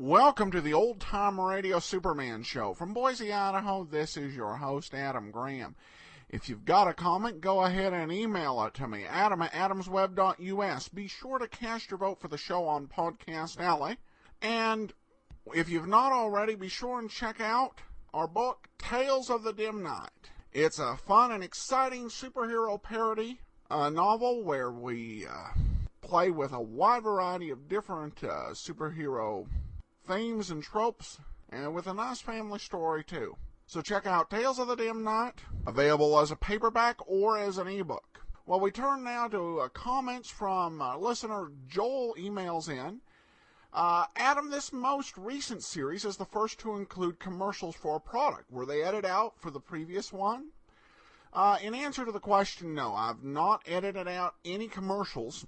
Welcome to the Old Time Radio Superman Show. From Boise, Idaho, this is your host, Adam Graham. If you've got a comment, go ahead and email it to me, adam@adamsweb.us. Be sure to cast your vote for the show on Podcast Alley. And if you've not already, be sure and check out our book, Tales of the Dim Night. It's a fun and exciting superhero parody novel where we play with a wide variety of different superhero themes and tropes, and with a nice family story, too. So check out Tales of the Dim Night, available as a paperback or as an ebook. Well, we turn now to comments from listener Joel emails in. Adam, this most recent series is the first to include commercials for a product. Were they edited out for the previous one? In answer to the question, no. I've not edited out any commercials.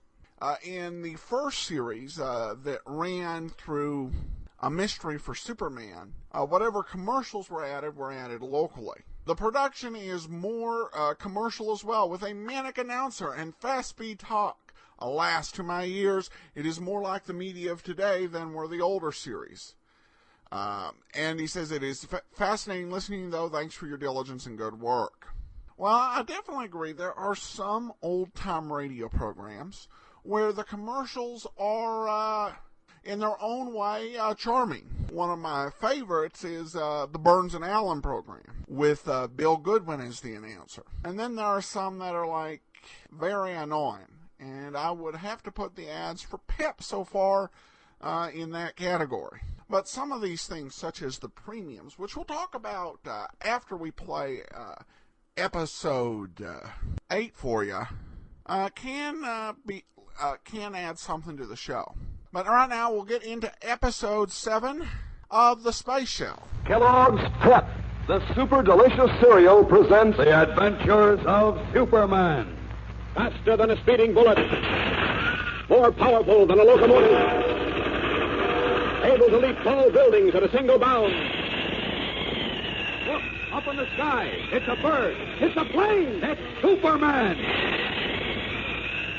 In the first series that ran through A Mystery for Superman, whatever commercials were added locally. The production is more commercial as well, with a manic announcer and fast-speed talk. Alas, to my ears, it is more like the media of today than were the older series. And he says, it is fascinating listening, though. Thanks for your diligence and good work. Well, I definitely agree. There are some old-time radio programs where the commercials are, in their own way, charming. One of my favorites is the Burns and Allen program, with Bill Goodwin as the announcer. And then there are some that are, like, very annoying. And I would have to put the ads for Pep so far in that category. But some of these things, such as the premiums, which we'll talk about after we play episode 8 for you, can add something to the show. But right now, we'll get into episode 7 of The Space Shelf. Kellogg's Pep, the super delicious cereal, presents The Adventures of Superman. Faster than a speeding bullet. More powerful than a locomotive. Able to leap tall buildings at a single bound. Look, up in the sky. It's a bird. It's a plane. It's Superman.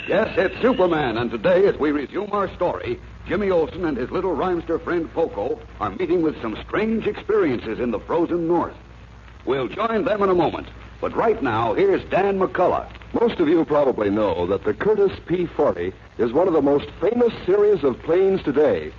Yes, it's Superman, and today, as we resume our story, Jimmy Olsen and his little rhymester friend Poco are meeting with some strange experiences in the frozen north. We'll join them in a moment, but right now, here's Dan McCullough. Most of you probably know that the Curtiss P-40 is one of the most famous series of planes today.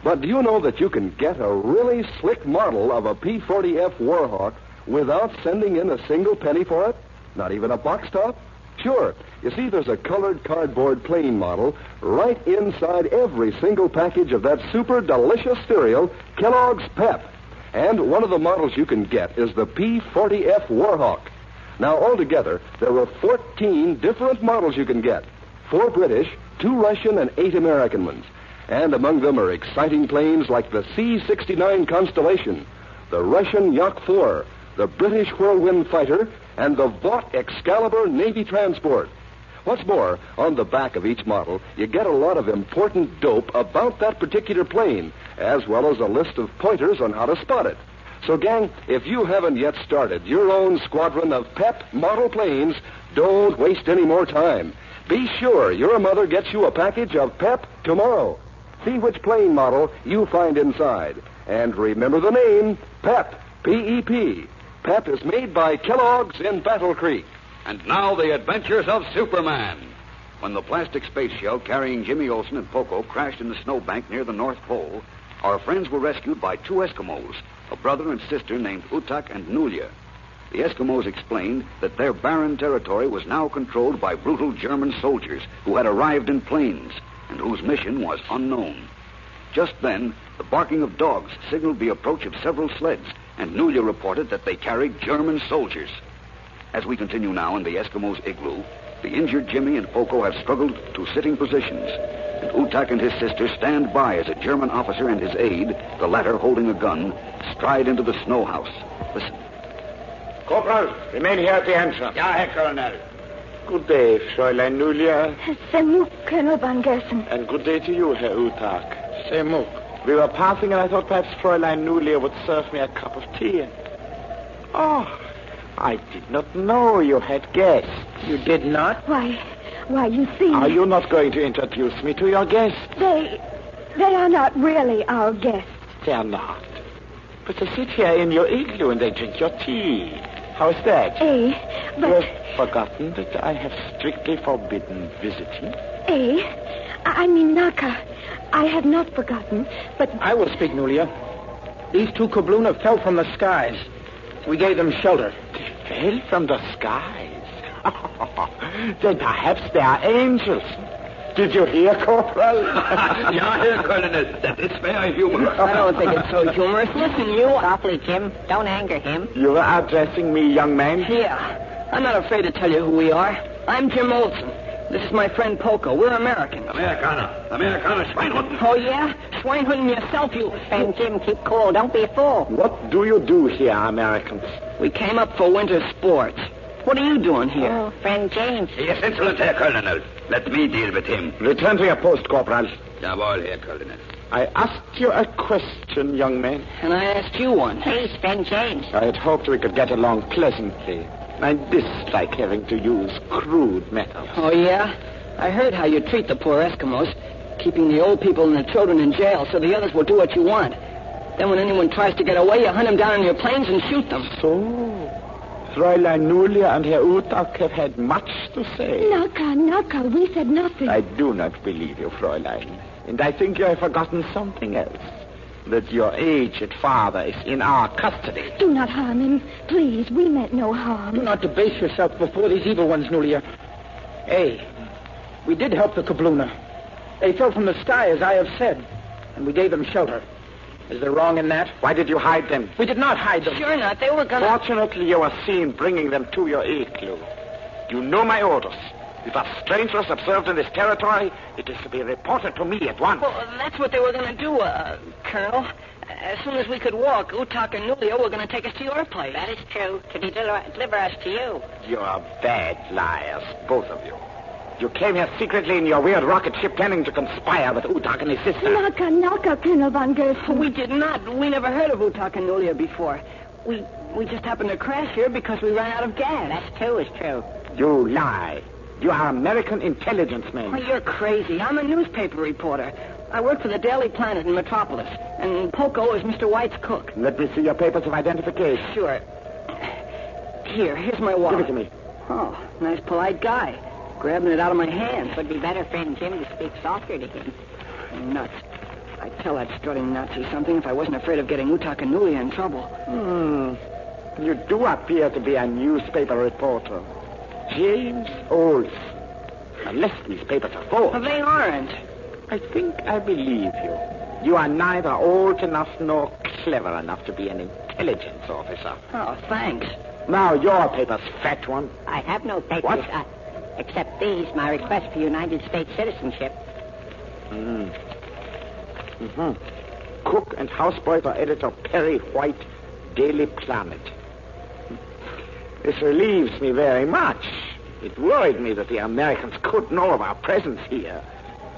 But do you know that you can get a really slick model of a P-40F Warhawk without sending in a single penny for it? Not even a box top? Sure. You see, there's a colored cardboard plane model right inside every single package of that super delicious cereal, Kellogg's Pep. And one of the models you can get is the P-40F Warhawk. Now, altogether, there are 14 different models you can get. 4 British, 2 Russian, and 8 American ones. And among them are exciting planes like the C-69 Constellation, the Russian Yak-4, the British Whirlwind Fighter, and the Vought Excalibur Navy Transport. What's more, on the back of each model, you get a lot of important dope about that particular plane, as well as a list of pointers on how to spot it. So, gang, if you haven't yet started your own squadron of Pep model planes, don't waste any more time. Be sure your mother gets you a package of Pep tomorrow. See which plane model you find inside. And remember the name, Pep, P-E-P. Pep is made by Kellogg's in Battle Creek. And now, the adventures of Superman. When the plastic space shell carrying Jimmy Olsen and Poco crashed in the snowbank near the North Pole, our friends were rescued by 2 Eskimos, a brother and sister named Utak and Nulia. The Eskimos explained that their barren territory was now controlled by brutal German soldiers who had arrived in planes and whose mission was unknown. Just then, the barking of dogs signaled the approach of several sleds, and Nulia reported that they carried German soldiers. As we continue now in the Eskimos' igloo, the injured Jimmy and Poco have struggled to sitting positions, and Utak and his sister stand by as a German officer and his aide, the latter holding a gun, stride into the snow house. Listen. Corporal, remain here at the entrance. Ja, Herr Colonel. Good day, Fräulein Nulia. Semuk, Colonel Van Gersen. And good day to you, Herr Utak. Semuk. We were passing, and I thought perhaps Fräulein Nulia would serve me a cup of tea. Oh, I did not know you had guests. You did not? Why, you see... Are you not going to introduce me to your guests? They are not really our guests. they're not. But they sit here in your igloo and they drink your tea. How's that? But... You've forgotten that I have strictly forbidden visiting? I mean, Naka. I have not forgotten, but... I will speak, Nulia. These two Kabluna fell from the skies. We gave them shelter. Fell from the skies? Then perhaps they are angels. Did you hear, Corporal? Yeah, Herr Colonel. That is very humorous. I don't think it's so humorous. Listen, you... Softly, Jim. Don't anger him. You are addressing me, young man? Yeah. I'm not afraid to tell you who we are. I'm Jim Olson. This is my friend Poco. We're Americans. Amerikaner, Schweinhund. Oh, yeah? Swinehunting yourself, you... Friend Jim, keep cool. Don't be a fool. What do you do here, Americans? We came up for winter sports. What are you doing here? Oh, friend James. He is insolent, Herr Colonel. Let me deal with him. Return to your post, Corporal. Jawohl, Herr Colonel. I asked you a question, young man. And I asked you one. Please, friend James. I had hoped we could get along pleasantly. I dislike having to use crude methods. Oh, yeah? I heard how you treat the poor Eskimos, keeping the old people and the children in jail so the others will do what you want. Then when anyone tries to get away, you hunt them down in your planes and shoot them. So, Fräulein Nulia and Herr Utak have had much to say. Naka, we said nothing. I do not believe you, Fräulein. And I think you have forgotten something else. That your aged father is in our custody. Do not harm him. Please, we meant no harm. Do not debase yourself before these evil ones, Nulia. Hey, we did help the Kabluna. They fell from the sky, as I have said, and we gave them shelter. Is there wrong in that? Why did you hide them? We did not hide them. Sure not. They were gonna... Fortunately, you were seen bringing them to your igloo. You know my orders. If a stranger is observed in this territory, it is to be reported to me at once. Well, that's what they were going to do, Colonel. As soon as we could walk, Utak and Nulia were going to take us to your place. That is true. To deliver us to you. You are bad liars, both of you. You came here secretly in your weird rocket ship planning to conspire with Utak and his sister. Naka, Colonel Van Gersten. We did not. We never heard of Utak and Nulia before. We just happened to crash here because we ran out of gas. That, too, is true. You lie. You are American intelligence men. Oh, you're crazy. I'm a newspaper reporter. I work for the Daily Planet in Metropolis. And Poco is Mr. White's cook. Let me see your papers of identification. Sure. Here's my wallet. Give it to me. Oh, nice polite guy. Grabbing it out of my hand. Would be better, friend Jim, to speak softer to him. Nuts. I'd tell that strutting Nazi something if I wasn't afraid of getting Utak and Nulia in trouble. You do appear to be a newspaper reporter. James Olson. Unless these papers are false. Well, they aren't. I think I believe you. You are neither old enough nor clever enough to be an intelligence officer. Oh, thanks. Now your papers, fat one. I have no papers. What? Except these, my request for United States citizenship. Cook and houseboy for editor Perry White, Daily Planet. This relieves me very much. It worried me that the Americans could know of our presence here,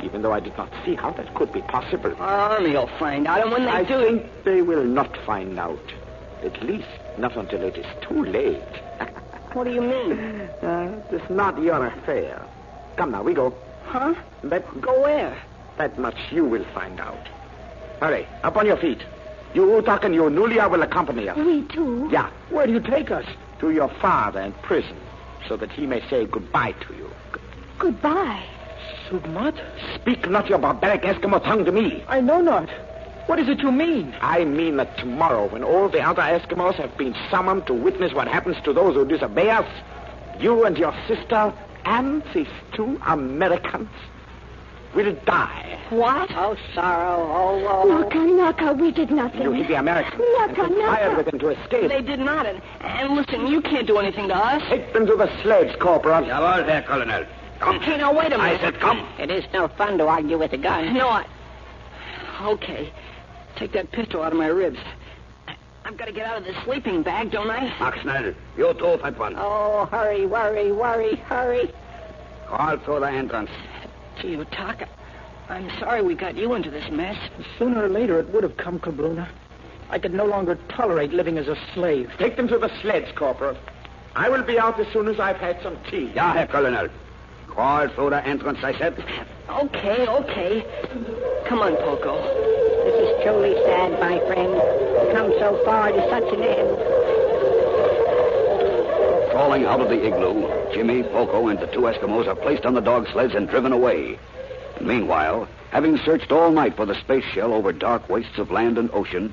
even though I did not see how that could be possible. Our army will find out, and when they I do... think they will not find out. At least not until it is too late. What do you mean? It's not your affair. Come now, we go. Huh? Go where? That much you will find out. Hurry, up on your feet. You Utak and you Nulia will accompany us. We too? Yeah. Where do you take us? To your father in prison, so that he may say goodbye to you. Goodbye. Sugmat? Speak not your barbaric Eskimo tongue to me. I know not. What is it you mean? I mean that tomorrow, when all the other Eskimos have been summoned to witness what happens to those who disobey us, you and your sister and these two Americans will die. What? Oh, sorrow. Oh. Naka, we did nothing. You hit the Americans and conspired with them to escape. They did not. And listen, you can't do anything to us. Take them to the sleds, Corporal. Jawohl, Herr Colonel. Come. Hey, now, wait a minute. I said come. It is no fun to argue with a gun. No, Okay. Take that pistol out of my ribs. I've got to get out of this sleeping bag, don't I? Mach schnell. You too, fat one. Oh, hurry. Crawl through the entrance. Gee, Utak, I'm sorry we got you into this mess. Sooner or later, it would have come, Kabluna. I could no longer tolerate living as a slave. Take them to the sleds, Corporal. I will be out as soon as I've had some tea. Ja, Herr Colonel. Crawl through the entrance, I said. Okay. Come on, Poco. This is truly sad, my friend. To come so far to such an end. Crawling out of the igloo, Jimmy, Poco, and the two Eskimos are placed on the dog sleds and driven away. And meanwhile, having searched all night for the space shell over dark wastes of land and ocean,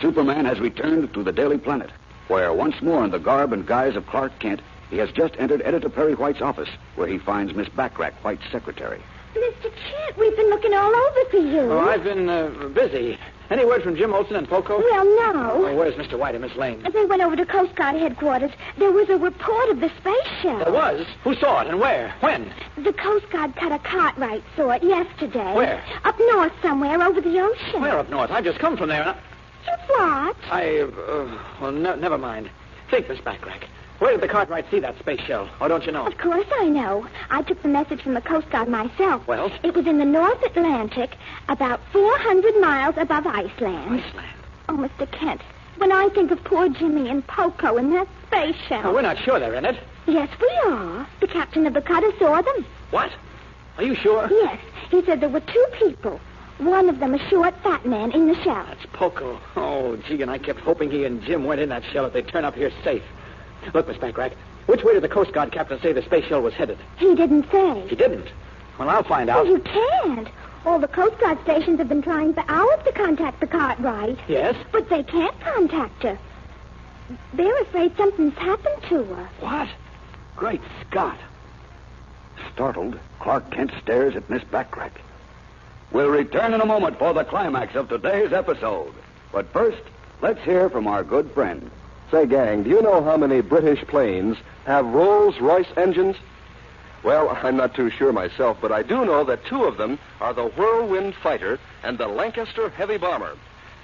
Superman has returned to the Daily Planet, where once more in the garb and guise of Clark Kent, he has just entered Editor Perry White's office, where he finds Miss Backrack, White's secretary. Mr. Kent, we've been looking all over for you. Oh, I've been busy. Any word from Jim Olson and Poco? Well, no. Oh, where's Mr. White and Miss Lane? They went over to Coast Guard headquarters. There was a report of the space shell. There was? Who saw it and where? When? The Coast Guard Cutter Cartwright saw it yesterday. Where? Up north somewhere, over the ocean. Where up north? I've just come from there. And What? never mind. Think, Miss Backrack. Where did the Cartwright see that space shell? Or don't you know? Of course I know. I took the message from the Coast Guard myself. Well? It was in the North Atlantic, about 400 miles above Iceland. Iceland? Oh, Mr. Kent, when I think of poor Jimmy and Poco and that space shell... Oh, we're not sure they're in it. Yes, we are. The captain of the cutter saw them. What? Are you sure? Yes. He said there were two people. One of them a short, fat man in the shell. That's Poco. Oh, gee, and I kept hoping he and Jim went in that shell if they'd turn up here safe. Look, Miss Backrack, which way did the Coast Guard captain say the space shell was headed? He didn't say. He didn't? Well, I'll find out. Well, you can't. All the Coast Guard stations have been trying for hours to contact the Cartwright. Yes? But they can't contact her. They're afraid something's happened to her. What? Great Scott. Startled, Clark Kent stares at Miss Backrack. We'll return in a moment for the climax of today's episode. But first, let's hear from our good friend. Say, gang, do you know how many British planes have Rolls-Royce engines? Well, I'm not too sure myself, but I do know that two of them are the Whirlwind Fighter and the Lancaster Heavy Bomber.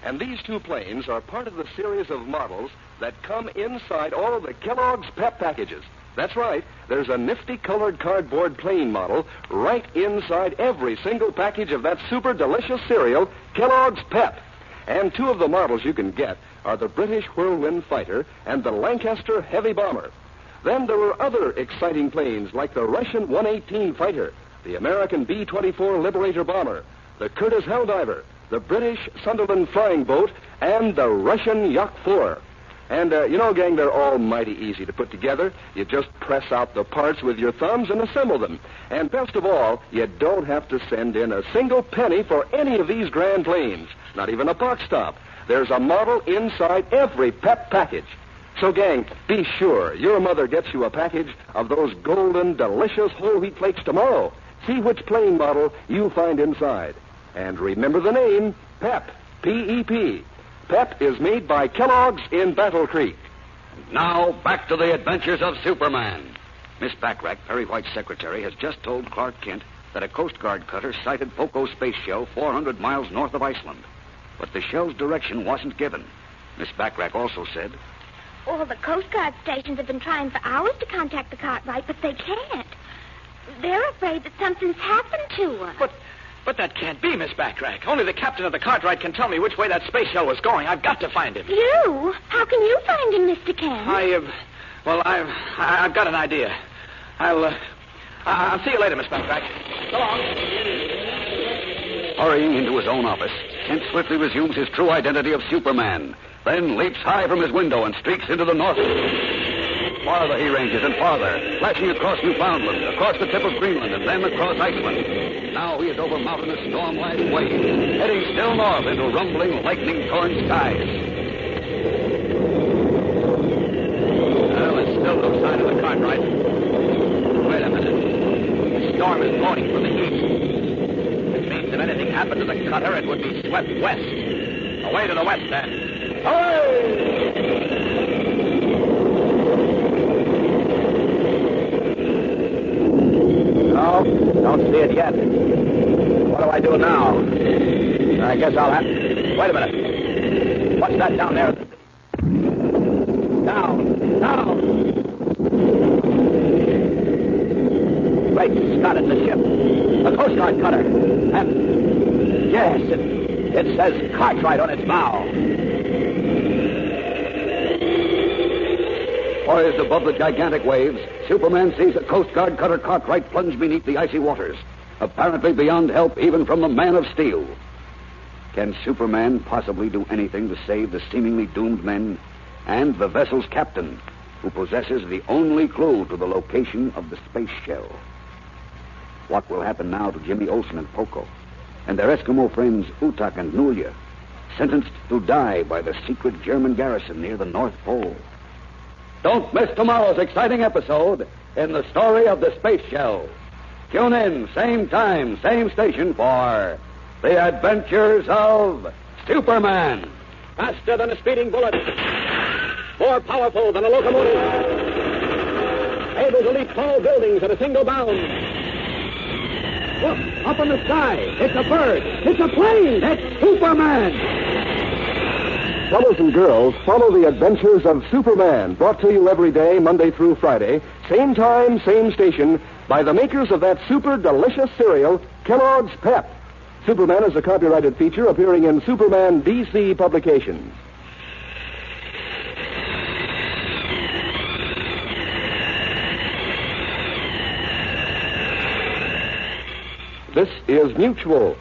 And these two planes are part of the series of models that come inside all of the Kellogg's Pep packages. That's right. There's a nifty colored cardboard plane model right inside every single package of that super delicious cereal, Kellogg's Pep. And two of the models you can get are the British Whirlwind Fighter and the Lancaster Heavy Bomber. Then there are other exciting planes like the Russian 118 Fighter, the American B-24 Liberator Bomber, the Curtiss Helldiver, the British Sunderland Flying Boat, and the Russian Yak-4. And, gang, they're all mighty easy to put together. You just press out the parts with your thumbs and assemble them. And best of all, you don't have to send in a single penny for any of these grand planes, not even a box stop. There's a model inside every Pep package. So, gang, be sure your mother gets you a package of those golden, delicious whole wheat flakes tomorrow. See which plane model you find inside. And remember the name, Pep, P-E-P. Pep is made by Kellogg's in Battle Creek. Now, back to the adventures of Superman. Miss Backrack, Perry White's secretary, has just told Clark Kent that a Coast Guard cutter sighted Poco's space shell 400 miles north of Iceland. But the shell's direction wasn't given. Miss Backrack also said, All the Coast Guard stations have been trying for hours to contact the Cartwright, but they can't. They're afraid that something's happened to her. But that can't be, Miss Backrack. Only the captain of the Cartwright can tell me which way that space shell was going. I've got to find him. You? How can you find him, Mr. Kent? I've got an idea. I'll see you later, Miss Backrack. So long. Hurrying into his own office, Kent swiftly resumes his true identity of Superman, then leaps high from his window and streaks into the north. Farther he ranges and farther, flashing across Newfoundland, across the tip of Greenland, and then across Iceland. Now he is over mountainous, storm-lashed waves, heading still north into rumbling, lightning-torn skies. Well, there's still no sign of the Cartwright. Wait a minute. The storm is blowing from the east. It means if anything happened to the cutter, it would be swept west. Away to the west, then. Away! No, don't see it yet. What do I do now? I guess I'll have... Wait a minute. What's that down there? Down! Great Scott, it's a ship. A Coast Guard cutter. And, yes, it says Cartwright on its bow. Poised above the gigantic waves, Superman sees a Coast Guard cutter Cartwright plunge beneath the icy waters, apparently beyond help even from the Man of Steel. Can Superman possibly do anything to save the seemingly doomed men and the vessel's captain, who possesses the only clue to the location of the space shell? What will happen now to Jimmy Olsen and Poco, and their Eskimo friends Utak and Nulia, sentenced to die by the secret German garrison near the North Pole? Don't miss tomorrow's exciting episode in the story of the space shell. Tune in, same time, same station for The Adventures of Superman. Faster than a speeding bullet. More powerful than a locomotive. Able to leap tall buildings at a single bound. Look, up in the sky. It's a bird. It's a plane. It's Superman. Fellows and girls, follow the adventures of Superman, brought to you every day, Monday through Friday, same time, same station, by the makers of that super delicious cereal, Kellogg's Pep. Superman is a copyrighted feature appearing in Superman DC publications. This is Mutual,